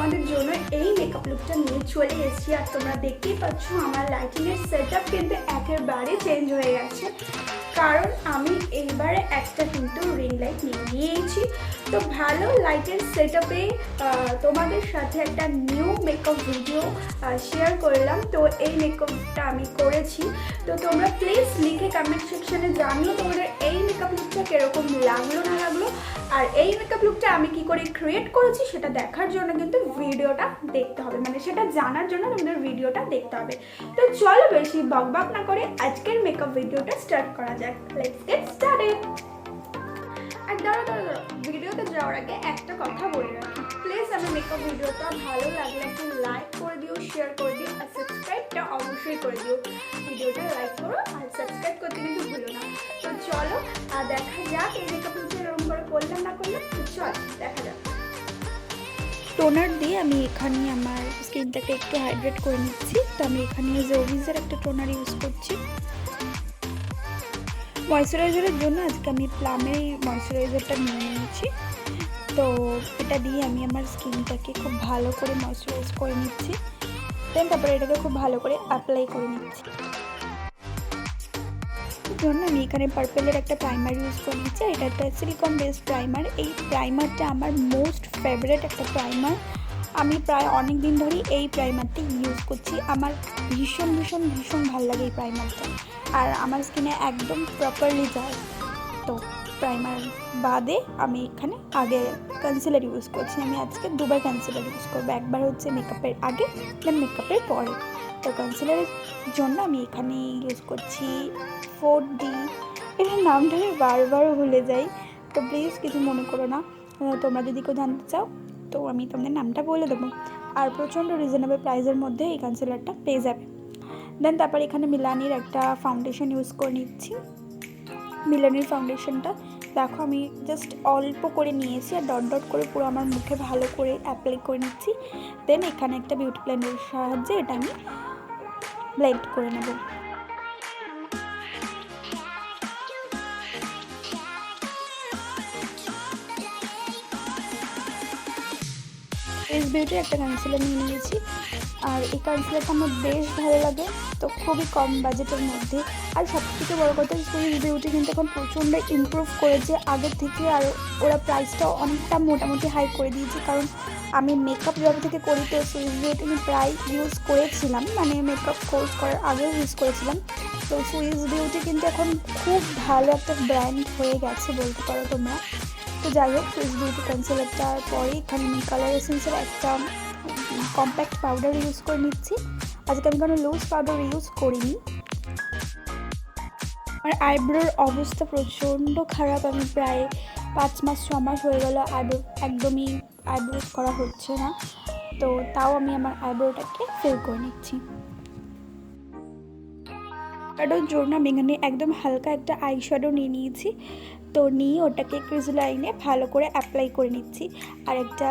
তোমাদের জন্য এই মেকআপ লুকটা নিয়ে চলে এসেছি। আর তোমরা দেখতেই পাচ্ছ আমার লাইটিংয়ের সেটআপ কিন্তু একেবারে চেঞ্জ হয়ে গেছে, কারণ আমি এইবারে একটা কিন্তু রিং লাইট নিয়ে নিয়েছি। তো ভালো লাইটের সেটআপে তোমাদের সাথে একটা নিউ মেকআপ ভিডিও শেয়ার করলাম। তো এই মেকআপটা আমি করেছি, তো তোমরা প্লিজ লিখে কমেন্ট সেকশনে জানিও তোমাদের এই মেকআপ লুকটা কীরকম লাগলো না লাগলো। আর এই মেকআপ লুকটা আমি কি করে ক্রিয়েট করেছি সেটা দেখার জন্য কিন্তু ভিডিওটা দেখতে হবে, মানে সেটা জানার জন্য তোমাদের ভিডিওটা দেখতে হবে। তো চলো বেশি বকবক না করে আজকের মেকআপ ভিডিওটা স্টার্ট করা যাক। Let's get started. আর দাঁড়া ভিডিওতে যাওয়ার আগে একটা কথা বলে রাখি, প্লিজ আমার মেকআপ ভিডিওটা ভালো লাগলে একটু লাইক করে দিও, শেয়ার করে দিও, আর সাবস্ক্রাইবটা অবশ্যই করে দিও। ভিডিওটা লাইক করো আর সাবস্ক্রাইব করতে কিন্তু ভুলো না। তো চলো দেখা যাক এই মেকআপ লুকটা এরকম করে করলাম না করলাম। তো চল দেখা যাক। টোনার দিয়ে আমি এখানে আমার স্কিনটাকে একটু হাইড্রেট করে নিচ্ছি। তো আমি এখানে জোভিজের একটা টোনার ইউজ করছি। ময়শ্চারাইজারের জন্য আজকে আমি প্লামের ময়শ্চারাইজারটা নিয়ে নিয়েছি। তো এটা দিয়ে আমি আমার স্কিনটাকে খুব ভালো করে ময়শ্চারাইজ করে নিচ্ছি। দেন তারপরে এটাকে খুব ভালো করে অ্যাপ্লাই করে নিচ্ছি। জন্য আমি এখানে পার্পেলের একটা প্রাইমার ইউজ করে নিচ্ছি। এটা একটা সিলিকন বেসড প্রাইমার। এই প্রাইমারটা আমার মোস্ট ফেভারিট একটা প্রাইমার। আমি প্রায় অনেক দিন ধরেই এই প্রাইমারটি ইউজ করছি। আমার ভীষণ ভীষণ ভীষণ ভালো লাগে এই প্রাইমারটা, আর আমার স্কিনে একদম প্রপারলি যায়। তো প্রাইমার বাদে আমি এখানে আগে কনসিলার ইউজ করছি। আমি আজকে দুবার কনসিলার ইউজ করবো, একবার হচ্ছে মেকআপের আগে, দেন মেকআপের পরে। তো কনসিলারের জন্য আমি এখানে ইউজ করছি 4D। এটার নামটা আমি বারবার ভুলে যাই, তো প্লিজ কিছু মনে করো না। তোমরা যদি কেউ জানতে চাও তো আমি তোমাদের নামটা বলে দেবো। আর প্রচণ্ড রিজনেবল প্রাইসের মধ্যে এই কনসিলারটা পেয়ে যাবে। দেন তারপর এখানে মিলানির একটা ফাউন্ডেশন ইউজ করে নিচ্ছি। মিলানির ফাউন্ডেশনটা দেখো আমি জাস্ট অল্প করে নিয়েছি, আর ডট ডট করে পুরো আমার মুখে ভালো করে অ্যাপ্লাই করে নিচ্ছি। দেন এখানে একটা বিউটি ব্লেন্ডারের সাহায্যে এটা আমি ব্লেন্ড করে নেব। বিউটির একটা কনসিলার নিয়ে নিয়েছি, আর এই কনসিলারটা আমার বেশ ভালো লাগে। তো খুবই কম বাজেটের মধ্যে। আর সবথেকে বড় কথা, সুইস বিউটি কিন্তু এখন প্রচণ্ড ইমপ্রুভ করেছে আগের থেকে, আর ওরা প্রাইসটাও অনেকটা মোটামুটি হাই করে দিয়েছে। কারণ আমি মেকআপ জব থেকে করি, তো সুইস বিউটি আমি প্রায় ইউজ করেছিলাম, মানে মেকআপ কোর্স করার আগেও ইউজ করেছিলাম। তো সুইস বিউটি কিন্তু এখন খুব ভালো একটা ব্র্যান্ড হয়ে গেছে বলতে পারো তোমরা। তো যাই হোক, সুইস বিউটি কনসিলারটার পরে এখানে আমি কালার এসেন্সের একটা কম্প্যাক্ট পাউডার ইউজ করে নিচ্ছি। আজকে আমি কোনো লুজ পাউডার ইউজ করিনি। আমার আইব্রোর অবস্থা প্রচণ্ড খারাপ। আমি প্রায় 5 মাস 6 মাস হয়ে গেল একদমই আইব্রো করা হচ্ছে না। তো তাও আমি আমার আইব্রোটাকে ফিল করে নিচ্ছি। শ্যাডোর জন্য আমি এখানে একদম হালকা একটা আই শ্যাডো নিয়ে নিয়েছি। তো নিয়ে ওটাকে ক্রিজ লাইনে ভালো করে অ্যাপ্লাই করে নিচ্ছি, আর একটা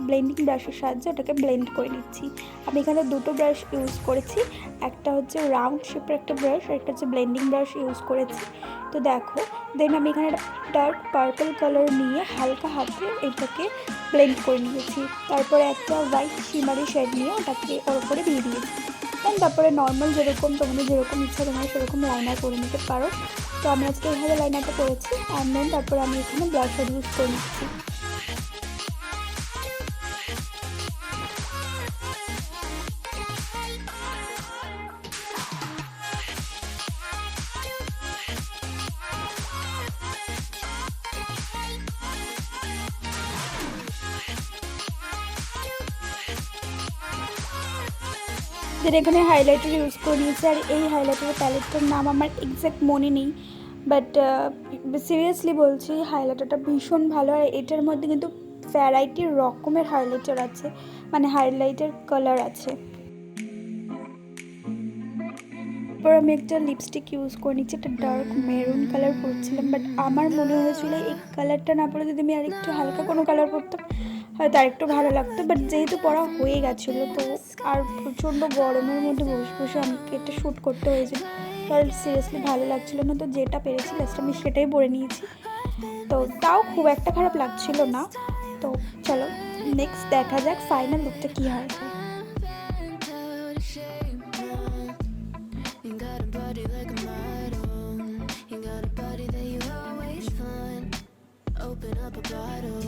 ব্লেন্ডিং ব্রাশের সাহায্যে ওটাকে ব্লেন্ড করে নিচ্ছি। আমি এখানে দুটো ব্রাশ ইউজ করেছি, একটা হচ্ছে রাউন্ড শেপের একটা ব্রাশ, আর একটা হচ্ছে ব্লেন্ডিং ব্রাশ ইউজ করেছি। তো দেখো, দেন আমি এখানে ডার্ক পার্পল কালার নিয়ে হালকা হাতে এটাকে ব্লেন্ড করে নিয়েছি। তারপরে একটা হোয়াইট শিমারি শেড নিয়ে ওটাকে ওর উপরে দিয়ে দিয়েছি। দেন তারপরে নর্মাল যেরকম তোমাদের যেরকম ইচ্ছা তোমরা সেরকম লাইনার করে নিতে পারো। তো আমি আজকে এইভাবে লাইনারটা করেছি, অ্যান্ড দেন তারপরে আমি এখানে ব্লাশার ইউজ করে নিচ্ছি। দেন এখানে হাইলাইটার ইউজ করে নিয়েছি, আর এই হাইলাইটারের প্যালেটটার নাম আমার এক্স্যাক্ট মনে নেই, বাট সিরিয়াসলি বলছি হাইলাইটারটা ভীষণ ভালো। আর এটার মধ্যে কিন্তু ভ্যারাইটি রকমের হাইলাইটার আছে, মানে হাইলাইটার কালার আছে। তারপর আমি একটা লিপস্টিক ইউজ করে নিচ্ছি, একটা ডার্ক মেরুন কালার পরছিলাম, বাট আমার মনে হয়েছিল এই কালারটা না পরে যদি আমি আর একটু হালকা কোনো কালার পরতাম হয়তো আর একটু ভালো লাগতো। বাট যেহেতু পরা হয়ে গেছিলো, তো আর প্রচণ্ড গরমের মধ্যে বসে বসে আমাকে এটা শ্যুট করতে হয়েছিল, তো আর সিরিয়াসলি ভালো লাগছিলো না। তো যেটা পেরেছি লাস্ট আমি সেটাই পরে নিয়েছি। তো তাও খুব একটা খারাপ লাগছিল না। তো চলো নেক্সট দেখা যাক ফাইনাল লুকটা কি হয়। Open up a bottle.